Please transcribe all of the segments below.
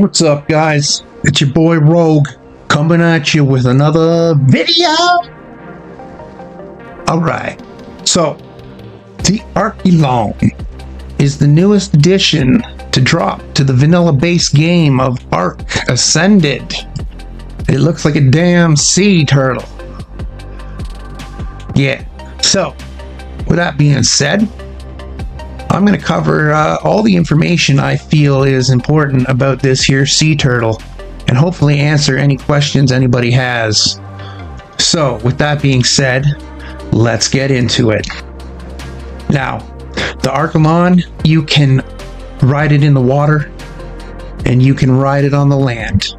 What's up, guys? It's your boy Rogue coming at you with another video. Alright, so the Archelon is the newest addition to drop to the vanilla base game of Ark Ascended. It looks like a damn sea turtle. Yeah, so with that being said, I'm going to cover all the information I feel is important about this here sea turtle and hopefully answer any questions anybody has. So with that being said, let's get into it. Now, the Archelon, you can ride it in the water and you can ride it on the land.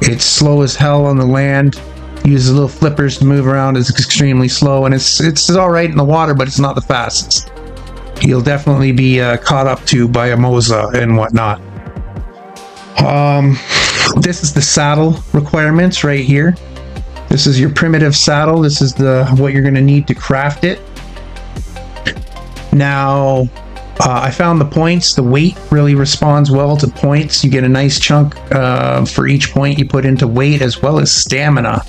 It's slow as hell on the land. Uses little flippers to move around. It's extremely slow, and it's all right in the water, but it's not the fastest. You'll definitely be caught up to by a Moza and whatnot. This is the saddle requirements right here. This is your primitive saddle. This is what you're going to need to craft it. Now, I found the points. The weight really responds well to points. You get a nice chunk for each point you put into weight, as well as stamina.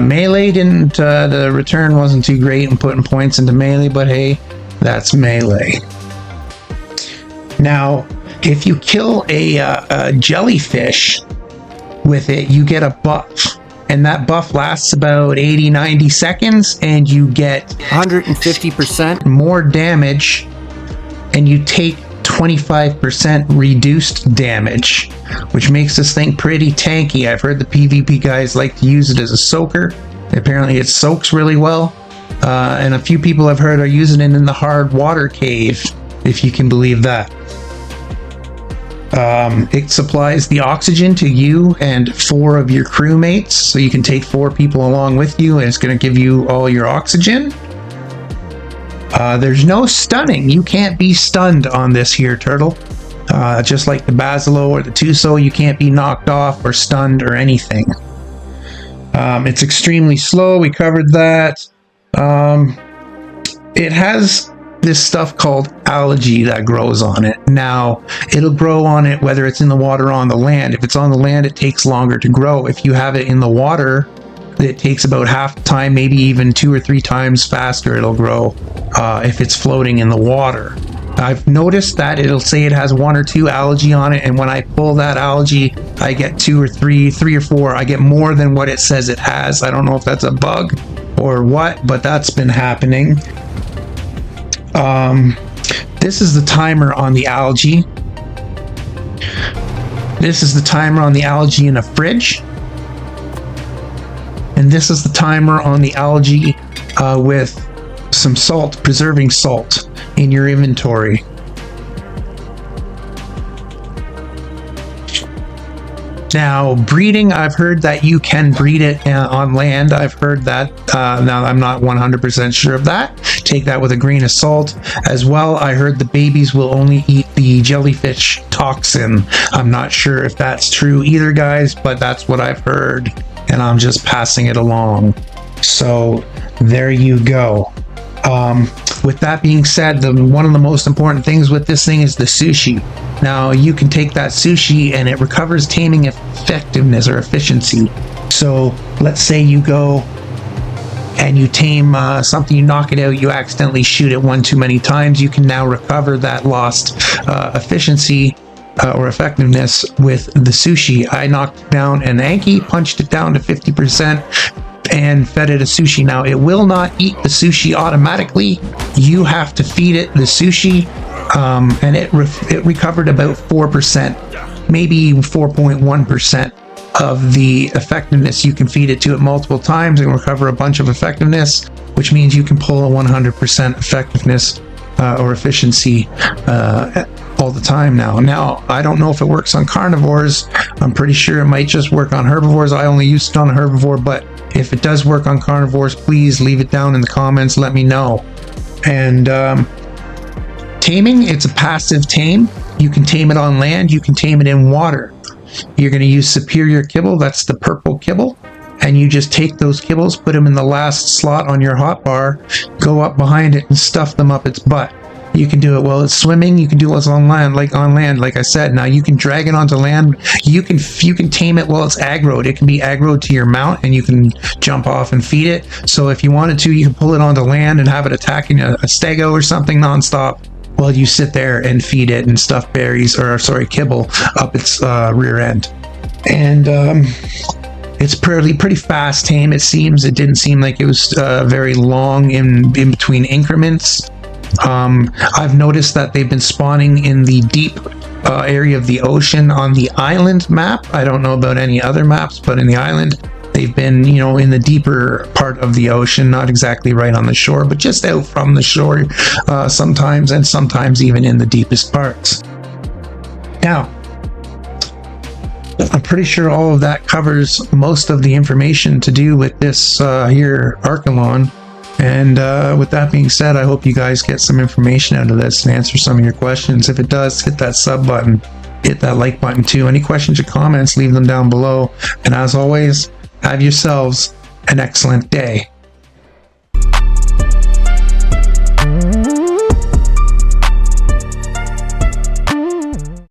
Melee didn't. The return wasn't too great in putting points into melee, but hey, that's melee. Now, if you kill a jellyfish with it, you get a buff. And that buff lasts about 80-90 seconds, and you get 150% more damage, and you take 25% reduced damage, which makes this thing pretty tanky. I've heard the PvP guys like to use it as a soaker. Apparently it soaks really well. And a few people I've heard are using it in the hard water cave, if you can believe that. It supplies the oxygen to you and 4 of your crewmates, so you can take 4 people along with you, and it's going to give you all your oxygen. There's no stunning. You can't be stunned on this here turtle. Just like the Basilo or the Tuso, you can't be knocked off or stunned or anything. It's extremely slow. We covered that. It has this stuff called algae that grows on it. Now, it'll grow on it whether it's in the water or on the land. If it's on the land, it takes longer to grow. If you have it in the water, it takes about half the time, maybe even 2 or 3 times faster it'll grow if it's floating in the water. I've noticed that it'll say it has 1 or 2 algae on it, and when I pull that algae, I get 2 or 3 or 4. I get more than what it says it has. I don't know if that's a bug or what, but that's been happening. This is the timer on the algae. This is the timer on the algae in a fridge. And this is the timer on the algae with some salt, preserving salt in your inventory. Now, breeding, I've heard that you can breed it on land. I've heard that. Now, I'm not 100% sure of that. Take that with a grain of salt. As well, I heard the babies will only eat the jellyfish toxin. I'm not sure if that's true either, guys, but that's what I've heard, and I'm just passing it along. So, there you go. With that being said, one of the most important things with this thing is the sushi. Now, you can take that sushi and it recovers taming effectiveness or efficiency. So, let's say you go and you tame something, you knock it out, you accidentally shoot it 1 too many times, you can now recover that lost efficiency or effectiveness with the sushi. I knocked down an Anki, punched it down to 50%, and fed it a sushi. Now, it will not eat the sushi automatically. You have to feed it the sushi, and it recovered about 4%, maybe 4.1% of the effectiveness. You can feed it to it multiple times and recover a bunch of effectiveness, which means you can pull a 100% effectiveness or efficiency all the time now. Now, I don't know if it works on carnivores. I'm pretty sure it might just work on herbivores. I only used it on a herbivore, but if it does work on carnivores, please leave it down in the comments. Let me know. And taming, it's a passive tame. You can tame it on land. You can tame it in water. You're going to use superior kibble. That's the purple kibble. And you just take those kibbles, put them in the last slot on your hotbar, go up behind it and stuff them up its butt. You can do it while it's swimming. You can do it on land, like I said. Now you can drag it onto land. You can tame it while it's aggroed. It can be aggroed to your mount, and you can jump off and feed it. So if you wanted to, you can pull it onto land and have it attacking a stego or something nonstop while you sit there and feed it and stuff berries, or sorry, kibble up its rear end. And it's pretty fast tame. It seems. It didn't seem like it was very long in between increments. I've noticed that they've been spawning in the deep area of the ocean on the island map. I don't know about any other maps, but in the island, they've been, in the deeper part of the ocean, not exactly right on the shore, but just out from the shore sometimes, and sometimes even in the deepest parts. Now, I'm pretty sure all of that covers most of the information to do with this here Archelon. And with that being said, I hope you guys get some information out of this and answer some of your questions. If it does, hit that sub button, hit that like button too. Any questions or comments, leave them down below. And as always, have yourselves an excellent day.